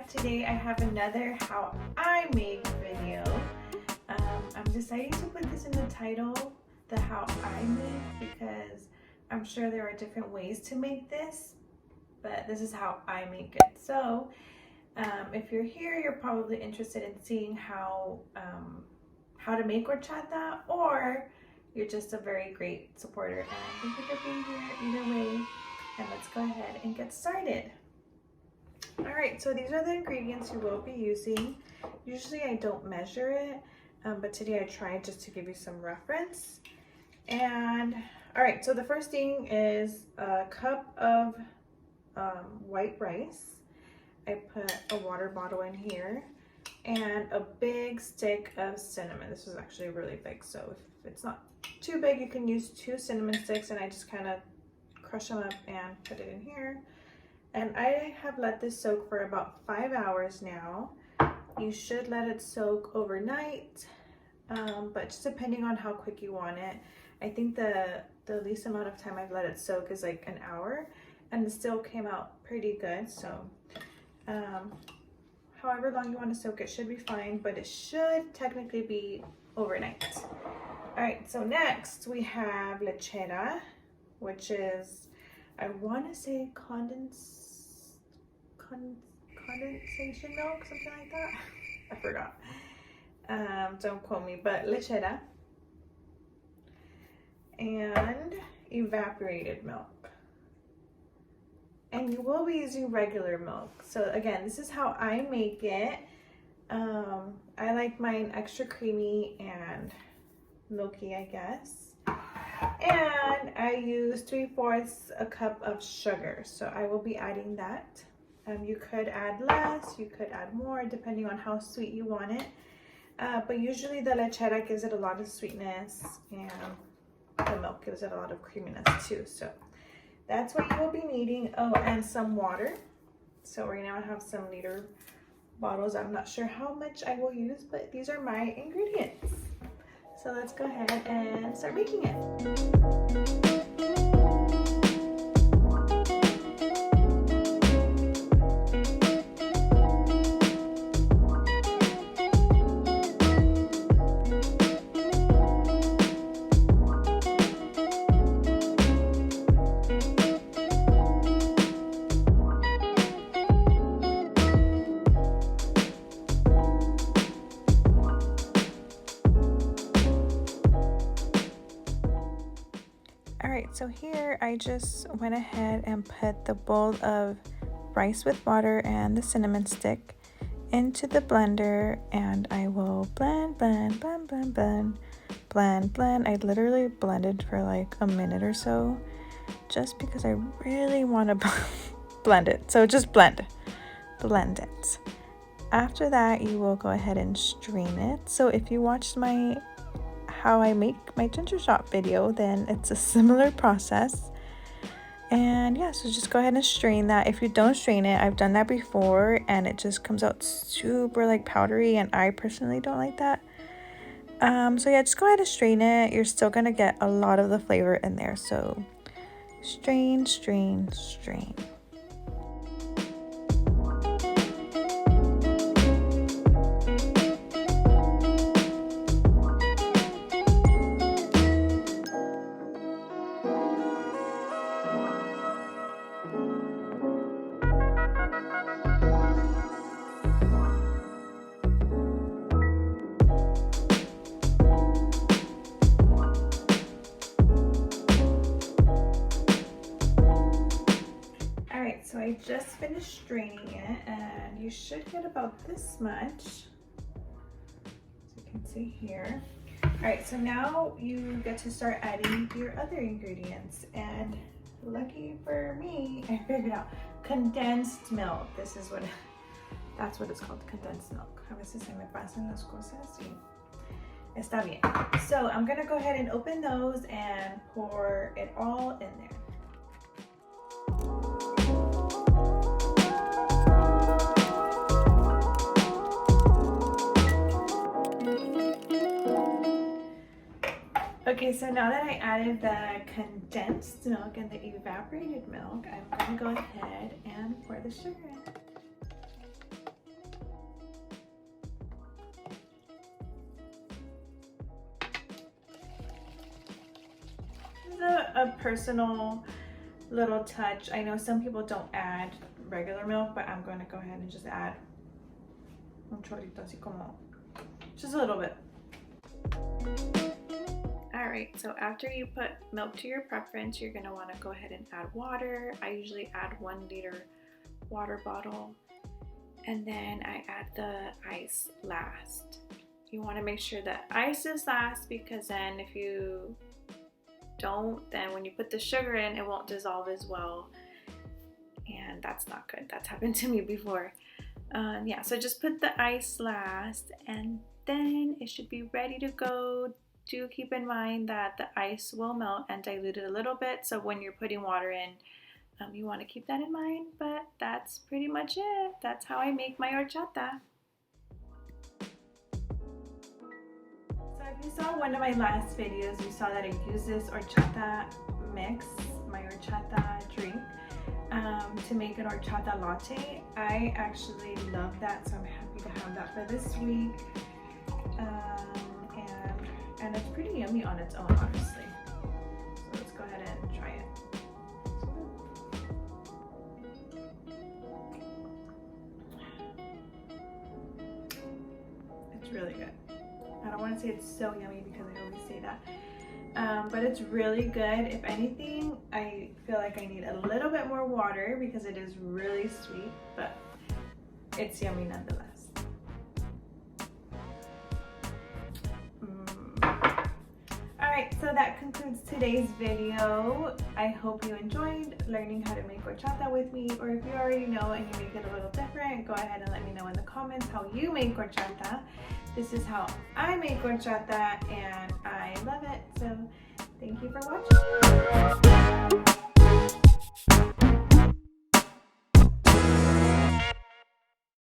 Today I have another how I make video. I'm deciding to put this in the title, the how I make, because I'm sure there are different ways to make this, but this is how I make it. So if you're here, you're probably interested in seeing how to make horchata, or you're just a very great supporter. And thank you for being here either way. And let's go ahead and get started. All right, so these are the ingredients you will be using. Usually I don't measure it, but today I tried just to give you some reference. And all right, so the first thing is a cup of white rice. I put a water bottle in here and a big stick of cinnamon. This was actually really big, so if it's not too big, you can use 2 cinnamon sticks, and I just kind of crush them up and put it in here. And I have let this soak for about 5 hours now. You should let it soak overnight, but just depending on how quick you want it. I think the least amount of time I've let it soak is like an hour, and it still came out pretty good. So however long you want to soak it should be fine, but it should technically be overnight. All right, so next we have lechera, which is, I want to say condensation milk, something like that. I forgot. Don't quote me, but lechera and evaporated milk. And you will be using regular milk. So again, this is how I make it. I like mine extra creamy and milky, I guess. And I use 3/4 a cup of sugar, so I will be adding that. You could add less, you could add more, depending on how sweet you want it. But usually the lechera gives it a lot of sweetness, and the milk gives it a lot of creaminess too. So that's what you will be needing. Oh, and some water. So right now I have some liter bottles. I'm not sure how much I will use, but these are my ingredients. So let's go ahead and start making it. So here I just went ahead and put the bowl of rice with water and the cinnamon stick into the blender, and I will blend. I literally blended for like a minute or so just because I really want to blend it. So just blend it. After that, you will go ahead and strain it. So if you watched my how I make my ginger shot video, then it's a similar process. And yeah, so just go ahead and strain that. If you don't strain it, I've done that before and it just comes out super like powdery, and I personally don't like that. So yeah, just go ahead and strain it. You're still gonna get a lot of the flavor in there, so strain. So I just finished straining it, and you should get about this much, as you can see here. All right, so now you get to start adding your other ingredients, and lucky for me, I figured out condensed milk. That's what it's called, condensed milk. A veces se me pasan las cosas y está bien. So I'm gonna go ahead and open those and pour it all in there. Okay, so now that I added the condensed milk and the evaporated milk, I'm gonna go ahead and pour the sugar in. a personal little touch. I know some people don't add regular milk, but I'm going to go ahead and just add un chorrito, así como, just a little bit. Alright, so after you put milk to your preference, you're going to want to go ahead and add water. I usually add 1 liter water bottle, and then I add the ice last. You want to make sure that ice is last, because then if you don't, then when you put the sugar in, it won't dissolve as well, and that's not good. That's happened to me before. Yeah, so just put the ice last, and then it should be ready to go. Do keep in mind that the ice will melt and dilute it a little bit, so when you're putting water in, you want to keep that in mind. But that's pretty much it. That's how I make my horchata. So if you saw one of my last videos, you saw that I used this horchata mix, my horchata drink, to make an horchata latte. I actually love that, so I'm happy to have that for this week. And it's pretty yummy on its own, honestly. So let's go ahead and try it. It's really good. I don't want to say it's so yummy because I always say that. But it's really good. If anything, I feel like I need a little bit more water because it is really sweet, but it's yummy nonetheless. Alright, so that concludes today's video. I hope you enjoyed learning how to make horchata with me, or if you already know and you make it a little different, go ahead and let me know in the comments how you make horchata. This is how I make horchata and I love it. So thank you for watching.